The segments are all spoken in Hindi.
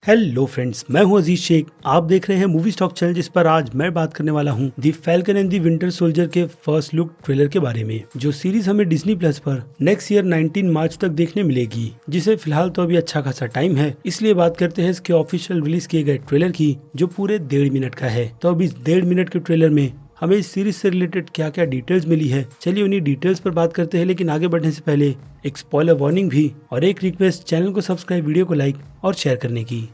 हेलो फ्रेंड्स, मैं हूं अजीज शेख। आप देख रहे हैं मूवी स्टॉक चैनल, जिस पर आज मैं बात करने वाला हूं the Falcon and the Winter Soldier के फर्स्ट लुक ट्रेलर के बारे में, जो सीरीज हमें डिज्नी प्लस पर नेक्स्ट ईयर 19 मार्च तक देखने मिलेगी, जिसे फिलहाल तो अभी अच्छा खासा टाइम है। इसलिए बात करते हैं इसके ऑफिशियल रिलीज किए गए ट्रेलर की, जो पूरे 1.5 मिनट का है। तो अब इस 1.5 मिनट के ट्रेलर में हमें इस सीरीज से रिलेटेड क्या क्या डिटेल्स मिली है, चलिए उन्हीं डिटेल्स पर बात करते हैं। लेकिन आगे बढ़ने से पहले एक स्पॉइलर वार्निंग भी और एक रिक्वेस्ट, चैनल को सब्सक्राइब, वीडियो को लाइक और शेयर करने की।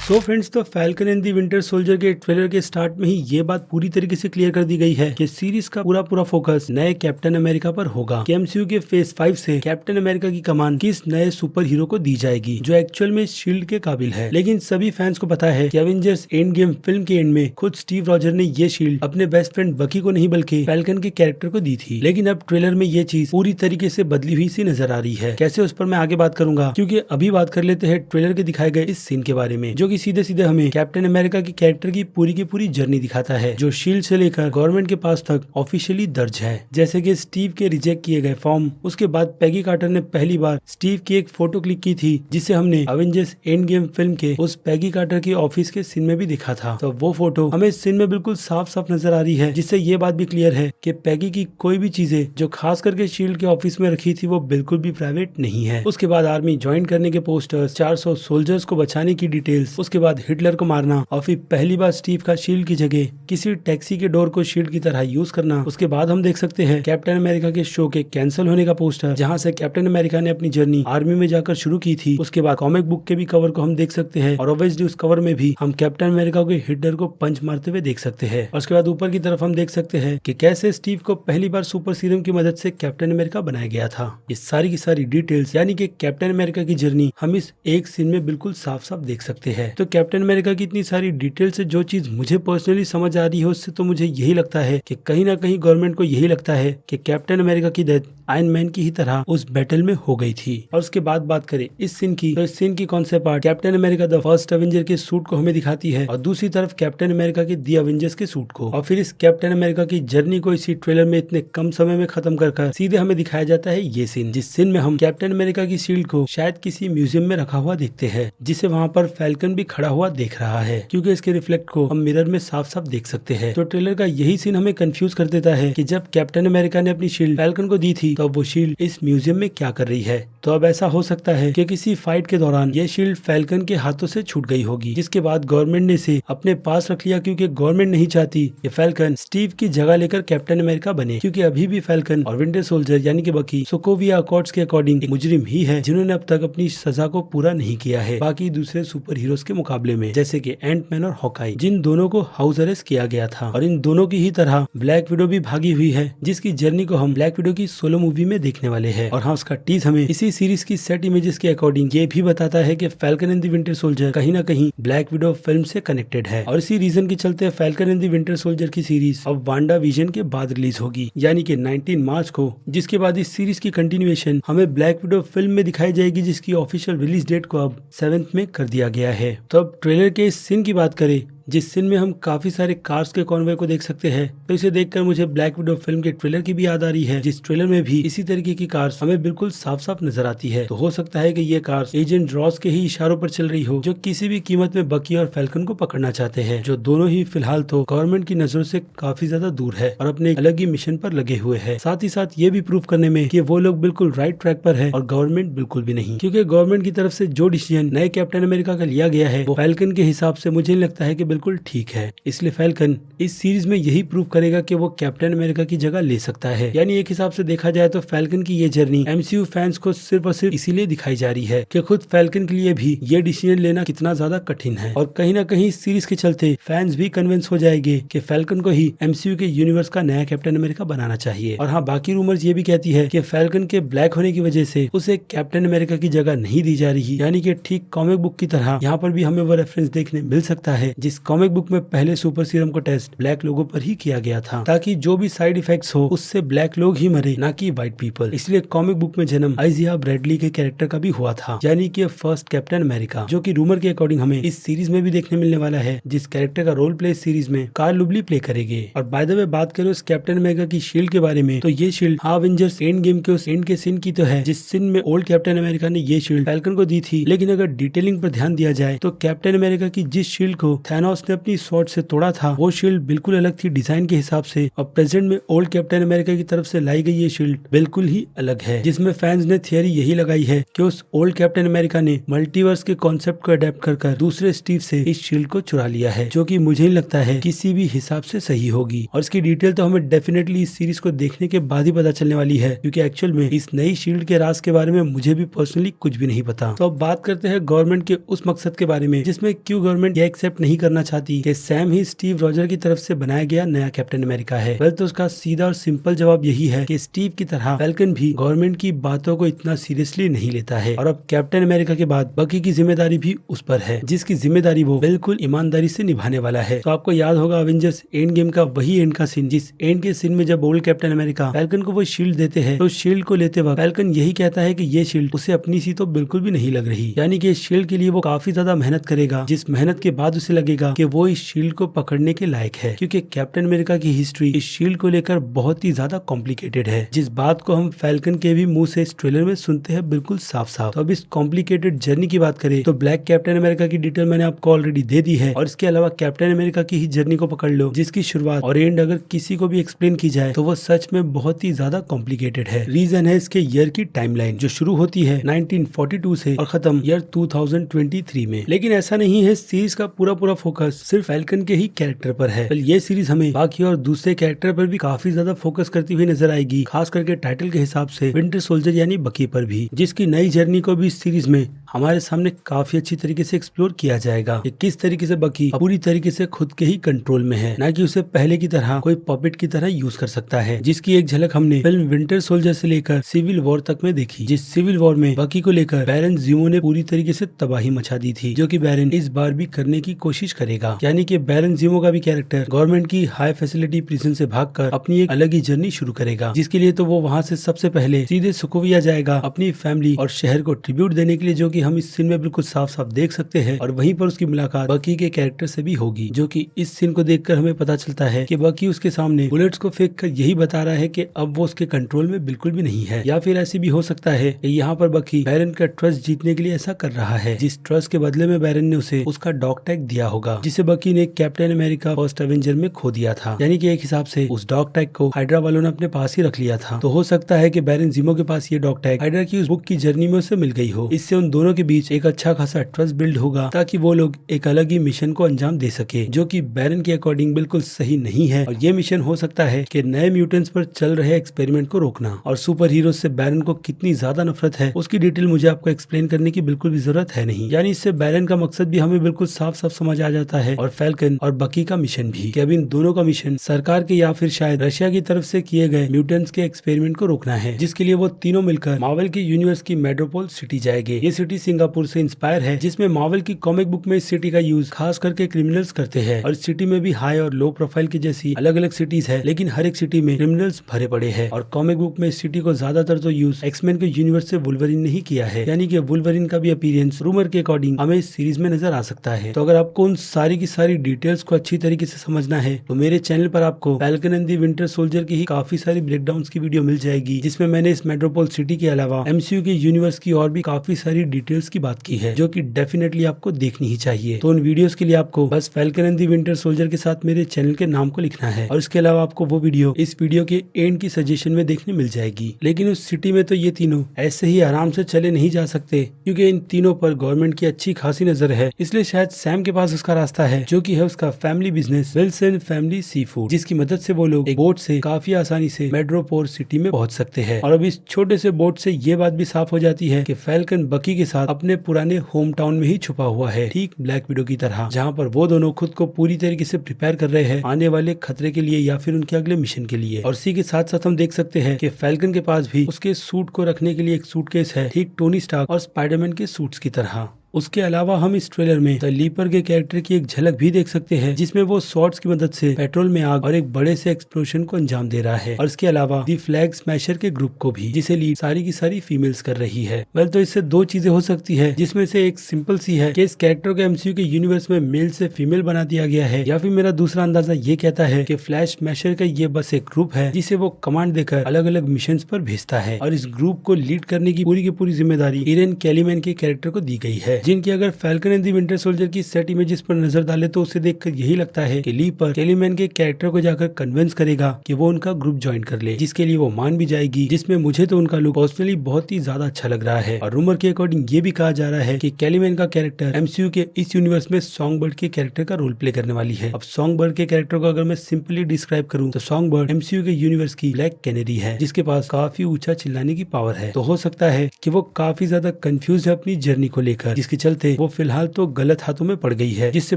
तो फ्रेंड्स, तो falcon and the Winter Soldier के ट्रेलर के स्टार्ट में ही ये बात पूरी तरीके से क्लियर कर दी गई है कि सीरीज का पूरा फोकस नए कैप्टन अमेरिका पर होगा। कि एमसीयू के फेज 5 से कैप्टन अमेरिका की कमान किस नए सुपर हीरो को दी जाएगी, जो एक्चुअल में शील्ड के काबिल है। लेकिन सभी फैंस को पता है कि एवेंजर्स एंड गेम फिल्म के एंड में खुद स्टीव रॉजर ने ये शील्ड अपने बेस्ट फ्रेंड बकी को नहीं बल्कि फैल्कन के कैरेक्टर को दी थी। लेकिन अब ट्रेलर में ये चीज पूरी तरीके से बदली हुई सी नजर आ रही है। कैसे, उस पर मैं आगे बात करूंगा, क्योंकि अभी बात कर लेते हैं ट्रेलर के दिखाए गए इस सीन के बारे में, जो कि सीधे सीधे हमें कैप्टन अमेरिका की कैरेक्टर की पूरी जर्नी दिखाता है, जो शील्ड से लेकर गवर्नमेंट के पास तक ऑफिशियली दर्ज है। जैसे कि स्टीव के रिजेक्ट किए गए फॉर्म, उसके बाद पैगी कार्टर ने पहली बार स्टीव की एक फोटो क्लिक की थी, जिसे हमने एवेंजर्स एंड गेम फिल्म के उस पैगी कार्टर की ऑफिस के सीन में भी देखा था। तो वो फोटो हमें इस सीन में बिल्कुल साफ नजर आ रही है, जिससे ये बात भी क्लियर है कि पैगी की कोई भी चीजें जो खास करके शील्ड के ऑफिस में रखी थी वो बिल्कुल भी प्राइवेट नहीं है। उसके बाद आर्मी ज्वाइन करने के पोस्टर्स, 400 सोल्जर्स को बचाने की डिटेल्स, उसके बाद हिटलर को मारना और फिर पहली बार स्टीव का शील्ड की जगह किसी टैक्सी के डोर को शील्ड की तरह यूज करना। उसके बाद हम देख सकते हैं कैप्टन अमेरिका के शो के कैंसिल होने का पोस्टर, जहां से कैप्टन अमेरिका ने अपनी जर्नी आर्मी में जाकर शुरू की थी। उसके बाद कॉमिक बुक के भी कवर को हम देख सकते हैं, और ऑब्वियसली उस कवर में भी हम कैप्टन अमेरिका के हिटलर को पंच मारते हुए देख सकते हैं। और उसके बाद ऊपर की तरफ हम देख सकते हैं कि कैसे स्टीव को पहली बार सुपर सीरम की मदद से कैप्टन अमेरिका बनाया गया था। ये सारी की सारी डिटेल्स, यानी कि कैप्टन अमेरिका की जर्नी हम इस एक सीन में बिल्कुल साफ देख सकते हैं। तो कैप्टन अमेरिका की इतनी सारी डिटेल से जो चीज मुझे पर्सनली समझ आ रही है, उससे तो मुझे यही लगता है कि कहीं ना कहीं गवर्नमेंट को यही लगता है कि कैप्टन अमेरिका की डेथ आयरन मैन की ही तरह उस बैटल में हो गई थी। और उसके बाद बात करें इस सीन की, तो इस सीन की concept part captain America the first Avenger के सूट को हमें दिखाती है, और दूसरी तरफ कैप्टन अमेरिका की दी एवेंजर्स के सूट को। और फिर इस कैप्टन अमेरिका की जर्नी को इसी ट्रेलर में इतने कम समय में खत्म कर सीधे हमें दिखाया जाता है ये सीन, जिस सीन में हम कैप्टन अमेरिका की शील्ड को शायद किसी म्यूजियम में रखा हुआ देखते हैं, जिसे वहाँ पर फैल्कन भी खड़ा हुआ देख रहा है, क्योंकि इसके रिफ्लेक्ट को हम मिरर में साफ देख सकते हैं। तो ट्रेलर का यही सीन हमें कंफ्यूज कर देता है कि जब कैप्टन अमेरिका ने अपनी शील्ड फैल्कन को दी थी, तो वो शील्ड इस म्यूजियम में क्या कर रही है। तो अब ऐसा हो सकता है कि किसी फाइट के दौरान ये शील्ड फैल्कन के हाथों से छूट गई होगी, जिसके बाद गवर्नमेंट ने इसे अपने पास रख लिया, क्योंकि गवर्नमेंट नहीं चाहती कि फैल्कन स्टीव की जगह लेकर कैप्टन अमेरिका बने, क्योंकि अभी भी फैल्कन और विंटर सोल्जर यानी कि बकी सोकोविया अकॉर्ड्स के अकॉर्डिंग एक मुजरिम ही है, जिन्होंने अब तक अपनी सजा को पूरा नहीं किया है बाकी दूसरे सुपर हीरोज के मुकाबले में, जैसे कि एंटमैन और हॉकाई, जिन दोनों को हाउस अरेस्ट किया गया था। और इन दोनों की ही तरह ब्लैक विडो भी भागी हुई है, जिसकी जर्नी को हम ब्लैक विडो की सोलो मूवी में देखने वाले हैं। और हाँ, उसका टीज हमें इसी सीरीज की सेट इमेजेस के अकॉर्डिंग ये भी बताता है कि falcon and the Winter soldier कहीं ना कहीं ब्लैक विडो फिल्म से कनेक्टेड है। और इसी रीजन के चलते falcon and the Winter soldier की सीरीज अब वांडा विजन के बाद रिलीज होगी, यानी कि 19 मार्च को, जिसके बाद इस सीरीज की कंटिन्यूएशन हमें ब्लैक विडो फिल्म में दिखाई जाएगी, जिसकी ऑफिशियल रिलीज डेट को अब 7th में कर दिया गया है। तो अब ट्रेलर के इस सीन की बात करें, जिस सीन में हम काफी सारे कार्स के कॉन्वॉय को देख सकते हैं, तो इसे देखकर मुझे ब्लैक विडो फिल्म के ट्रेलर की भी याद आ रही है, जिस ट्रेलर में भी इसी तरीके की कार्स हमें बिल्कुल साफ नजर आती है। तो हो सकता है कि ये कार्स एजेंट रॉस के ही इशारों पर चल रही हो, जो किसी भी कीमत में बकी और फैल्कन को पकड़ना चाहते हैं, जो दोनों ही फिलहाल तो गवर्नमेंट की नजरों से काफी ज्यादा दूर है और अपने अलग ही मिशन पर लगे हुए है। साथ ही साथ ये भी प्रूव करने में कि वो लोग बिल्कुल राइट ट्रैक पर है और गवर्नमेंट बिल्कुल भी नहीं, क्योंकि गवर्नमेंट की तरफ से जो डिसीजन नए कैप्टन अमेरिका का लिया गया है, वो फैल्कन के हिसाब से मुझे लगता है कि बिल्कुल ठीक है। इसलिए फैल्कन इस सीरीज में यही प्रूव करेगा कि वो कैप्टन अमेरिका की जगह ले सकता है। यानी एक हिसाब से देखा जाए तो फैल्कन की ये जर्नी एमसीयू फैंस को सिर्फ और सिर्फ इसीलिए दिखाई जा रही है कि खुद फैल्कन के लिए भी ये डिसीजन लेना कितना ज्यादा कठिन है, और कहीं ना कहीं इस सीरीज के चलते फैंस भी कन्विंस हो जाएंगे कि फैल्कन को ही एमसीयू के यूनिवर्स का नया कैप्टन अमेरिका बनाना चाहिए। और हाँ, बाकी रूमर्स ये भी कहती है कि फैल्कन के ब्लैक होने की वजह से उसे कैप्टन अमेरिका की जगह नहीं दी जा रही, यानी कि ठीक कॉमिक बुक की तरह यहाँ पर भी हमें वो रेफरेंस देखने मिल सकता है, जिस कॉमिक बुक में पहले सुपर सीरम का टेस्ट ब्लैक लोगों पर ही किया गया था, ताकि जो भी साइड इफेक्ट्स हो उससे ब्लैक लोग ही मरे, ना कि व्हाइट पीपल। इसलिए कॉमिक बुक में जन्म आइजिया ब्रैडली के कैरेक्टर का भी हुआ था, यानी कि फर्स्ट कैप्टन अमेरिका, जो कि रूमर के अकॉर्डिंग हमें इस सीरीज में भी देखने मिलने वाला है, जिस कैरेक्टर का रोल प्ले इस सीरीज में कार्ल लुबली प्ले करेंगे। और बाय द वे बात करें उस कैप्टन अमेरिका की शील्ड के बारे में, तो ये शील्ड अवेंजर्स एंड गेम के उस एंड के सीन की तो है, जिस सीन में ओल्ड कैप्टन अमेरिका ने ये शील्ड फैल्कन को दी थी। लेकिन अगर डिटेलिंग पर ध्यान दिया जाए तो कैप्टन अमेरिका की जिस शील्ड को थैनोस ने अपनी स्वॉर्ड से तोड़ा था, वो शील्ड बिल्कुल अलग थी डिजाइन के हिसाब से, और प्रेजेंट में ओल्ड कैप्टन अमेरिका की तरफ से लाई गई ये शील्ड बिल्कुल ही अलग है, जिसमें फैंस ने थियरी यही लगाई है कि उस ओल्ड कैप्टन अमेरिका ने मल्टीवर्स के कॉन्सेप्ट को अडेप्ट कर दूसरे स्टीव से इस शील्ड को चुरा लिया है, जो कि मुझे नहीं लगता है किसी भी हिसाब से सही होगी। और इसकी डिटेल तो हमें डेफिनेटली इस सीरीज को देखने के बाद ही पता चलने वाली है, क्योंकि एक्चुअल में इस नई शील्ड के राज के बारे में मुझे भी पर्सनली कुछ भी नहीं पता। तो अब बात करते हैं गवर्नमेंट के उस मकसद के बारे में, जिसमें क्यों गवर्नमेंट यह एक्सेप्ट नहीं करना चाहती कि सैम ही स्टीव रॉजर की तरफ से बनाया गया नया कैप्टन अमेरिका है। वेल, तो उसका सीधा और सिंपल जवाब यही है कि स्टीव की तरह फैल्कन भी गवर्नमेंट की बातों को इतना सीरियसली नहीं लेता है, और अब कैप्टन अमेरिका के बाद बकी की जिम्मेदारी भी उस पर है, जिसकी जिम्मेदारी वो बिल्कुल ईमानदारी से निभाने वाला है। तो आपको याद होगा अवेंजर्स एंड गेम का वही एंड का सीन, जिस एंड के सीन में जब ओल्ड कैप्टन अमेरिका फैल्कन को वो शील्ड देते हैं, तो शील्ड को लेते वक्त फैल्कन यही कहता है कि ये शील्ड उसे अपनी सी तो बिल्कुल भी नहीं लग रही, यानी कि इस शील्ड के लिए वो काफी ज्यादा मेहनत करेगा, जिस मेहनत के बाद उसे लगेगा कि वो इस शील्ड को पकड़ने के लायक है, क्योंकि कैप्टन अमेरिका की हिस्ट्री इस शील्ड को लेकर बहुत ही ज्यादा कॉम्प्लिकेटेड है, जिस बात को हम फैल्कन के भी मुंह से इस ट्रेलर में सुनते हैं बिल्कुल साफ साफ। तो अब इस कॉम्प्लिकेटेड जर्नी की बात करें तो ब्लैक कैप्टन अमेरिका की डिटेल मैंने आपको ऑलरेडी दे दी है, और इसके अलावा कैप्टन अमेरिका की ही जर्नी को पकड़ लो, जिसकी शुरुआत और एंड अगर किसी को भी एक्सप्लेन की जाए तो वो सच में बहुत ही ज्यादा कॉम्प्लिकेटेड है। रीजन है इसके ईयर की टाइमलाइन, जो शुरू होती है 1942 से और खत्म ईयर 2023 में। लेकिन ऐसा नहीं है, सीरीज का पूरा फोकस सिर्फ फैल्कन के ही कैरेक्टर पर है। ये सीरीज हमें बाकी और दूसरे कैरेक्टर पर भी काफी ज्यादा फोकस करती हुई नजर आएगी, खास करके टाइटल के हिसाब से विंटर सोल्जर यानी बकी पर भी, जिसकी नई जर्नी को भी इस सीरीज में हमारे सामने काफी अच्छी तरीके से एक्सप्लोर किया जाएगा कि किस तरीके से बकी पूरी तरीके से खुद के ही कंट्रोल में है, ना कि उसे पहले की तरह कोई पपेट की तरह यूज कर सकता है, जिसकी एक झलक हमने फिल्म विंटर सोल्जर से लेकर सिविल वॉर तक में देखी। जिस सिविल वॉर में बकी को लेकर बैरन ज़ीमो ने पूरी तरीके से तबाही मचा दी थी, जो कि बैरन इस बार भी करने की कोशिश करेगा, यानी कि बैरन ज़ीमो का भी कैरेक्टर गवर्नमेंट की हाई फैसिलिटी प्रिजन से भागकर अपनी एक अलग ही जर्नी शुरू करेगा, जिसके लिए तो वो वहाँ से सबसे पहले सीधे सुकोविया जाएगा अपनी फैमिली और शहर को ट्रिब्यूट देने के लिए, जो कि हम इस सीन में बिल्कुल साफ साफ देख सकते हैं। और वहीं पर उसकी मुलाकात बकी के कैरेक्टर से भी होगी, जो कि इस सीन को देखकर हमें पता चलता है कि बकी उसके सामने बुलेट्स को फेंक कर यही बता रहा है कि अब वो उसके कंट्रोल में बिल्कुल भी नहीं है, या फिर ऐसी भी हो सकता है कि यहाँ पर बकी बैरन का ट्रस्ट जीतने के लिए ऐसा कर रहा है, जिस ट्रस्ट के बदले में बैरन ने उसे उसका डॉग टैग दिया होगा, जिसे बकी ने कैप्टन अमेरिका फर्स्ट एवेंजर में खो दिया था। यानी कि एक हिसाब से उस डॉग टैग को हाइड्रा वालों ने अपने पास ही रख लिया था। तो हो सकता है कि बैरन ज़ीमो के पास ये डॉग टैग हाइड्रा की उस बुक की जर्नी में उसे मिल गई हो। इससे उन दोनों के बीच एक अच्छा खासा ट्रस्ट बिल्ड होगा, ताकि वो लोग एक अलग ही मिशन को अंजाम दे सके, जो कि बैरन के अकॉर्डिंग बिल्कुल सही नहीं है। और ये मिशन हो सकता है कि नए म्यूटेंट्स पर चल रहे एक्सपेरिमेंट को रोकना। और सुपर हीरो से बैरन को कितनी ज्यादा नफरत है, उसकी डिटेल मुझे आपको एक्सप्लेन करने की बिल्कुल भी जरूरत है नहीं। यानी इससे बैरन का मकसद भी हमें बिल्कुल साफ साफ समझ आ जाता है, और फैल्कन और बकी का मिशन भी, कि अब इन दोनों का मिशन सरकार के या फिर शायद रशिया की तरफ से किए गए म्यूटेंट्स के एक्सपेरिमेंट को रोकना है, जिसके लिए वो तीनों मिलकर मार्वल के यूनिवर्स की मेट्रोपोल सिटी जाएंगे। ये सिटी सिंगापुर से इंस्पायर है, जिसमें मार्वल की कॉमिक बुक में इस सिटी का यूज खास करके क्रिमिनल्स करते हैं। और इस सिटी में भी हाई और लो प्रोफाइल की जैसी अलग अलग सिटीज है, लेकिन हर एक सिटी में क्रिमिनल्स भरे पड़े हैं। और कॉमिक बुक में इस सिटी को ज्यादातर तो यूज एक्समैन के यूनिवर्स से वुल्वरिन ने ही किया है, यानी कि वुल्वरिन का भी अपीयरेंस रूमर के अकॉर्डिंग हमें इस सीरीज में नजर आ सकता है। तो अगर आपको उन सारी की सारी डिटेल्स को अच्छी तरीके से समझना है, तो मेरे चैनल पर आपको falcon and the Winter soldier की ही काफी सारी ब्रेकडाउन की वीडियो मिल जाएगी, जिसमें मैंने इस मेट्रोपोल सिटी के अलावा MCU के यूनिवर्स की और भी काफी सारी डिटेल्स की बात की है, जो कि डेफिनेटली आपको देखनी ही चाहिए। तो उन वीडियोस के लिए आपको बस falcon and the Winter Soldier के साथ मेरे चैनल के नाम को लिखना है, और इसके अलावा आपको वो वीडियो इस वीडियो के एंड की सजेशन में देखने मिल जाएगी। लेकिन उस सिटी में तो ये तीनों ऐसे ही आराम से चले नहीं जा सकते, क्योंकि इन तीनों पर गवर्नमेंट की अच्छी खासी नजर है। इसलिए शायद सैम के पास उसका रास्ता है, जो कि है उसका family business Wilson family sea food, जिसकी मदद से वो लोग एक बोट से काफी आसानी से मेट्रोपोल सिटी में पहुंच सकते हैं। और अब इस छोटे से बोट से ये बात भी साफ हो जाती है कि फैल्कन बकी के साथ अपने पुराने होम टाउन में ही छुपा हुआ है, ठीक ब्लैक विडो की तरह, जहाँ पर वो दोनों खुद को पूरी तरीके से प्रिपेयर कर रहे हैं आने वाले खतरे के लिए या फिर उनके अगले मिशन के लिए। और इसी के साथ साथ हम देख सकते हैं कि फैल्कन के पास भी उसके सूट को रखने के लिए एक सूटकेस है, ठीक टोनी स्टार्क और स्पाइडरमैन के सूट्स की तरह। उसके अलावा हम इस ट्रेलर में द लीपर के कैरेक्टर की एक झलक भी देख सकते हैं, जिसमें वो शॉर्ट्स की मदद से पेट्रोल में आग और एक बड़े से एक्सप्लोजन को अंजाम दे रहा है। और इसके अलावा दी फ्लैग स्मैशर के ग्रुप को भी, जिसे लीड सारी की सारी फीमेल्स कर रही है। वेल, तो इससे दो चीजें हो सकती है, जिसमें से एक सिंपल सी है कि इस कैरेक्टर को एमसीयू के यूनिवर्स में मेल से फीमेल बना दिया गया है, या फिर मेरा दूसरा अंदाजा ये कहता है कि फ्लैश स्मैशर का ये बस एक ग्रुप है जिसे वो कमांड देकर अलग अलग मिशन पर भेजता है, और इस ग्रुप को लीड करने की पूरी जिम्मेदारी इरेन कैलीमैन के कैरेक्टर को दी गई है, जिनकी अगर falcon and the Winter soldier की सेट इमेजेस पर नजर डाले तो उसे देखकर यही लगता है कि लीपर कैलीमैन के कैरेक्टर को जाकर कन्विंस करेगा कि वो उनका ग्रुप ज्वाइन कर ले, जिसके लिए वो मान भी जाएगी, जिसमें मुझे तो उनका लुक पर्सनली बहुत ही ज्यादा अच्छा लग रहा है। और रूमर के अकॉर्डिंग ये भी कहा जा रहा है कि कैलीमैन का कैरेक्टर एमसीयू के इस यूनिवर्स में सॉन्गबर्ड के कैरेक्टर का रोल प्ले करने वाली है। अब सॉन्गबर्ड के कैरेक्टर को अगर मैं सिंपली डिस्क्राइब करूं तो सॉन्गबर्ड एमसीयू के यूनिवर्स की ब्लैक कैनरी है, जिसके पास काफी ऊंचा चिल्लाने की पावर है। तो हो सकता है कि वो काफी ज्यादा कंफ्यूज है अपनी जर्नी को लेकर, जिसके चलते वो फिलहाल तो गलत हाथों में पड़ गई है, जिससे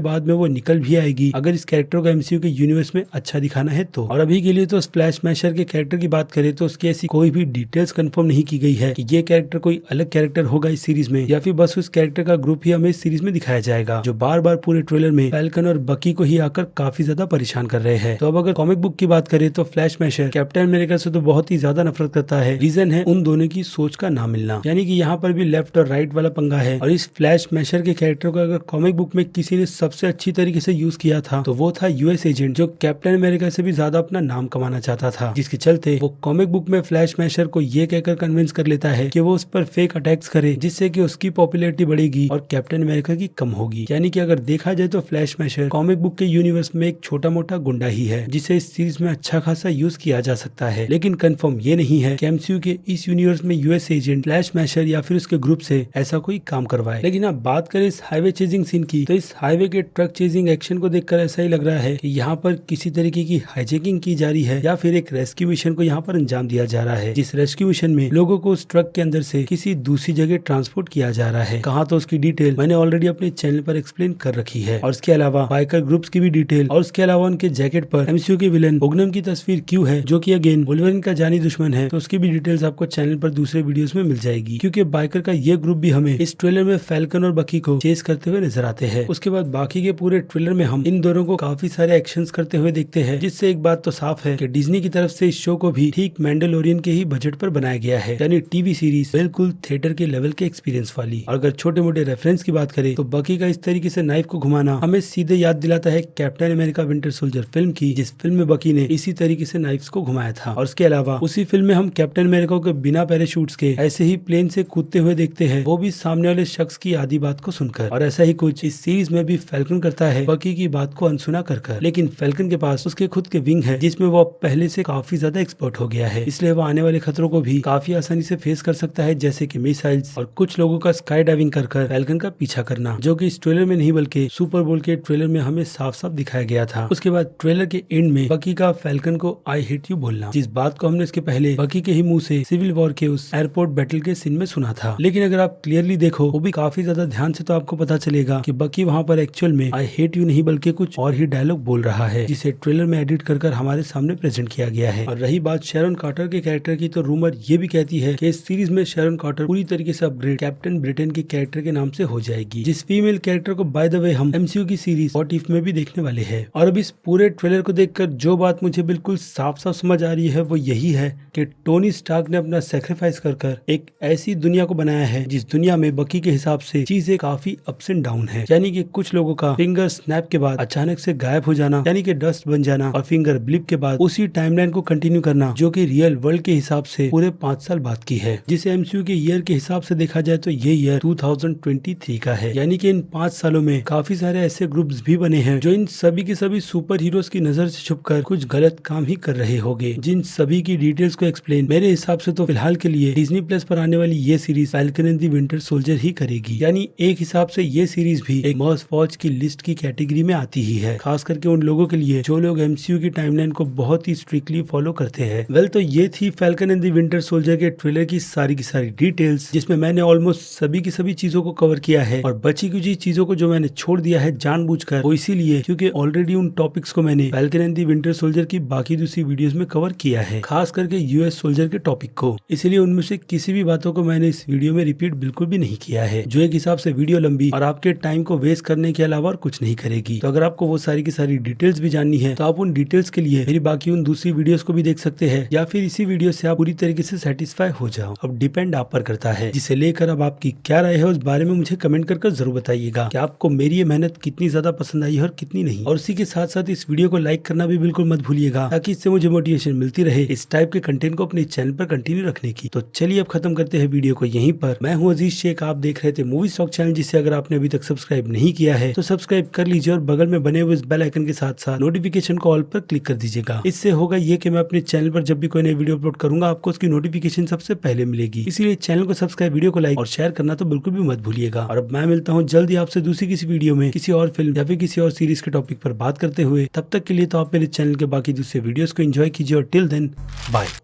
बाद में वो निकल भी आएगी अगर इस कैरेक्टर को एमसीयू के यूनिवर्स में अच्छा दिखाना है तो। और अभी के लिए तो स्प्लैश स्मैशर के कैरेक्टर की बात करें तो उसकी ऐसी कोई भी डिटेल्स कंफर्म नहीं की गई है कि ये कैरेक्टर कोई अलग कैरेक्टर होगा इस सीरीज में, या फिर बस उस कैरेक्टर का ग्रुप ही हमें इस सीरीज में दिखाया जाएगा, जो बार बार पूरे ट्रेलर में फैल्कन और बकी को ही आकर काफी ज्यादा परेशान कर रहे हैं। तो अब अगर कॉमिक बुक की बात करें तो फ्लैश स्मैशर कैप्टन अमेरिका से तो बहुत ही ज्यादा नफरत करता है। रीजन है उन दोनों की सोच का ना मिलना, यानी कि यहाँ पर भी लेफ्ट और राइट वाला पंगा है। और इस फ्लैश स्मैशर के कैरेक्टर को अगर कॉमिक बुक में किसी ने सबसे अच्छी तरीके से यूज किया था तो वो था यूएस एजेंट, जो कैप्टन अमेरिका से भी ज्यादा अपना नाम कमाना चाहता था, जिसके चलते वो कॉमिक बुक में फ्लैश स्मैशर को ये कहकर कन्विंस कर लेता है कि वो उस पर फेक अटैक्स करे, जिससे कि उसकी पॉपुलैरिटी बढ़ेगी और कैप्टन अमेरिका की कम होगी। यानी कि अगर देखा जाए तो फ्लैश स्मैशर कॉमिक बुक के यूनिवर्स में एक छोटा मोटा गुंडा ही है, जिसे इस सीरीज में अच्छा खासा यूज किया जा सकता है। लेकिन कंफर्म ये नहीं है कि एमसीयू के इस यूनिवर्स में यूएस एजेंट फ्लैश स्मैशर या फिर उसके ग्रुप से ऐसा कोई काम करवाए। लेकिन अब बात करें इस हाईवे चेजिंग सीन की, तो इस हाईवे के ट्रक चेजिंग एक्शन को देखकर ऐसा ही लग रहा है कि यहाँ पर किसी तरीके की हाईजैकिंग की जा रही है, या फिर एक रेस्क्यू मिशन को यहाँ पर अंजाम दिया जा रहा है, जिस रेस्क्यू मिशन में लोगों को उस ट्रक के अंदर से किसी दूसरी जगह ट्रांसपोर्ट किया जा रहा है। कहाँ तो उसकी डिटेल मैंने ऑलरेडी अपने चैनल पर एक्सप्लेन कर रखी है, और इसके अलावा बाइकर ग्रुप्स की भी डिटेल, और उसके अलावा उनके जैकेट पर एमसीयू के विलन ओगनम की तस्वीर क्यों है, जो कि अगेन वुल्वरीन का जानी दुश्मन है, तो उसकी भी डिटेल्स आपको चैनल पर दूसरे वीडियोस में मिल जाएगी। क्योंकि बाइकर का ये ग्रुप भी हमें इस ट्रेलर में फैल्कन और बकी को चेस करते हुए नजर आते हैं। उसके बाद बाकी के पूरे ट्रेलर में हम इन दोनों को काफी सारे एक्शंस करते हुए देखते हैं, जिससे एक बात तो साफ है कि डिज्नी की तरफ से इस शो को भी ठीक मैंडलोरियन के ही बजट पर बनाया गया है, यानी टीवी सीरीज बिल्कुल थिएटर के लेवल के एक्सपीरियंस वाली। और अगर छोटे मोटे रेफरेंस की बात करें तो बकी का इस तरीके से नाइफ को घुमाना हमें सीधे याद दिलाता है captain America winter soldier film की, जिस फिल्म में बकी ने इसी तरीके से नाइफ्स को घुमाया था। और उसके अलावा उसी फिल्म में हम कैप्टन अमेरिका को बिना पैराशूट्स के ऐसे ही प्लेन से कूदते हुए देखते हैं, वो भी सामने वाले शख्स की आधी बात को सुनकर। और ऐसा ही कुछ इस सीरीज में भी फैल्कन करता है, बकी की बात को अनसुना कर। लेकिन फैल्कन के पास उसके खुद के विंग है, जिसमें वो पहले से काफी ज्यादा एक्सपर्ट हो गया है, इसलिए वो आने वाले खतरों को भी काफी आसानी से फेस कर सकता है, जैसे कि मिसाइल्स और कुछ लोगों का स्काई डाइविंग कर फैल्कन का पीछा करना, जो कि इस ट्रेलर में नहीं बल्कि सुपर बोल के ट्रेलर में हमें साफ साफ दिखाया गया था। उसके बाद ट्रेलर के एंड में बकी का फैल्कन को आई हेट यू बोलना, जिस बात को हमने इसके पहले बकी के ही मुंह से सिविल वॉर के उस एयरपोर्ट बैटल के सीन में सुना था। लेकिन अगर आप क्लियरली देखो वो भी काफी ज्यादा ध्यान से, तो आपको पता चलेगा कि बकी वहाँ पर एक्चुअल में आई हेट यू नहीं बल्कि कुछ और ही डायलॉग बोल रहा है, जिसे ट्रेलर में एडिट कर हमारे सामने प्रेजेंट किया गया है। और रही बात शैरन कार्टर के कैरेक्टर की, तो रूमर ये भी कहती है कि इस सीरीज में शैरन कार्टर पूरी तरीके से अपग्रेड कैप्टन ब्रिटेन के कैरेक्टर के नाम से हो जाएगी, जिस फीमेल कैरेक्टर को बाय द वे हम एमसीयू की सीरीज व्हाट इफ में भी देखने वाले हैं। और अब इस पूरे ट्रेलर को देखकर जो बात मुझे बिल्कुल साफ साफ समझ आ रही है वो यही है कि टोनी स्टार्क ने अपना सेक्रीफाइस कर एक ऐसी दुनिया को बनाया है, जिस दुनिया में बकी के हिसाब से चीजें काफी अप्स एंड डाउन है। यानी कि कुछ लोगों का फिंगर स्नैप के बाद अचानक से गायब हो जाना, यानी कि डस्ट बन जाना, और फिंगर ब्लिप के बाद उसी टाइमलाइन को कंटिन्यू करना, जो कि रियल वर्ल्ड के हिसाब से पूरे 5 साल बाद की है। जिसे एमसीयू के ईयर के हिसाब से देखा जाए तो ये ईयर 2023 का है। यानी कि इन 5 सालों में काफी सारे ऐसे ग्रुप्स भी बने हैं जो इन सभी के सभी सुपर हीरोज की नजर से छुपकर कुछ गलत काम ही कर रहे होंगे, जिन सभी की डिटेल्स को एक्सप्लेन मेरे हिसाब से तो फिलहाल के लिए डिज्नी प्लस पर आने वाली ये series Falcon and the Winter Soldier ही करेगी। यानी एक हिसाब से ये सीरीज भी एक मस्ट वॉच की लिस्ट की कैटेगरी में आती ही है, खास करके उन लोगों के लिए जो लोग एमसीयू की टाइमलाइन को बहुत ही स्ट्रिक्टली फॉलो करते हैं। वेल, तो ये थी falcon and the Winter Soldier के ट्रेलर की सारी डिटेल्स, जिसमें मैंने ऑलमोस्ट सभी की सभी चीजों को कवर किया है। और बची कुछ चीजों को जो मैंने छोड़ दिया है जानबूझकर, वो इसीलिए क्योंकि ऑलरेडी उन टॉपिक्स को मैंने falcon and the Winter soldier की बाकी दूसरी वीडियोस में कवर किया है, खास करके यूएस सोल्जर के टॉपिक को। इसलिए उनमें से किसी भी बातों को मैंने इस वीडियो में रिपीट बिल्कुल भी नहीं किया है। जो एक हिसाब से वीडियो लंबी और आपके टाइम को वेस्ट करने के अलावा और कुछ नहीं करेगी। तो अगर आपको वो सारी की सारी डिटेल्स भी जाननी है तो आप उन डिटेल्स के लिए मेरी बाकी उन दूसरी वीडियोस को भी देख सकते हैं, या फिर इसी वीडियो से आप पूरी तरीके से सेटिस्फाई हो जाओ। अब डिपेंड आप पर करता है। जिसे लेकर अब आपकी क्या राय है उस बारे में मुझे कमेंट कर जरूर बताइएगा कि आपको मेरी ये मेहनत कितनी ज्यादा पसंद आई है और कितनी नहीं। और उसी के साथ साथ इस वीडियो को लाइक करना भी बिल्कुल मत भूलिएगा, ताकि इससे मुझे मोटिवेशन मिलती रहे इस टाइप के कंटेंट को अपने चैनल पर कंटिन्यू रखने की। तो चलिए अब खत्म करते हैं वीडियो को यहीं पर। मैं हूँ अजीज शेख, आप देख रहे थे मूवी स्टॉक चैनल, जिसे अगर आपने अभी तक सब्सक्राइब नहीं किया है तो सब्सक्राइब कर लीजिए और बगल में बने हुए इस बेल आइकन के साथ साथ नोटिफिकेशन को ऑल पर क्लिक कर दीजिएगा। इससे होगा ये कि मैं अपने चैनल पर जब भी कोई नई वीडियो अपलोड करूंगा आपको उसकी नोटिफिकेशन सबसे पहले मिलेगी। इसीलिए चैनल को सब्सक्राइब, वीडियो को लाइक और शेयर करना तो बिल्कुल भी मत भूलिएगा। और अब मैं मिलता हूँ जल्दी आपसे दूसरी किसी वीडियो में किसी और फिल्म या फिर किसी और सीरीज के टॉपिक पर बात करते हुए। तब तक के लिए तो आप मेरे चैनल के बाकी दूसरे वीडियोस को एंजॉय कीजिए और टिल देन बाय।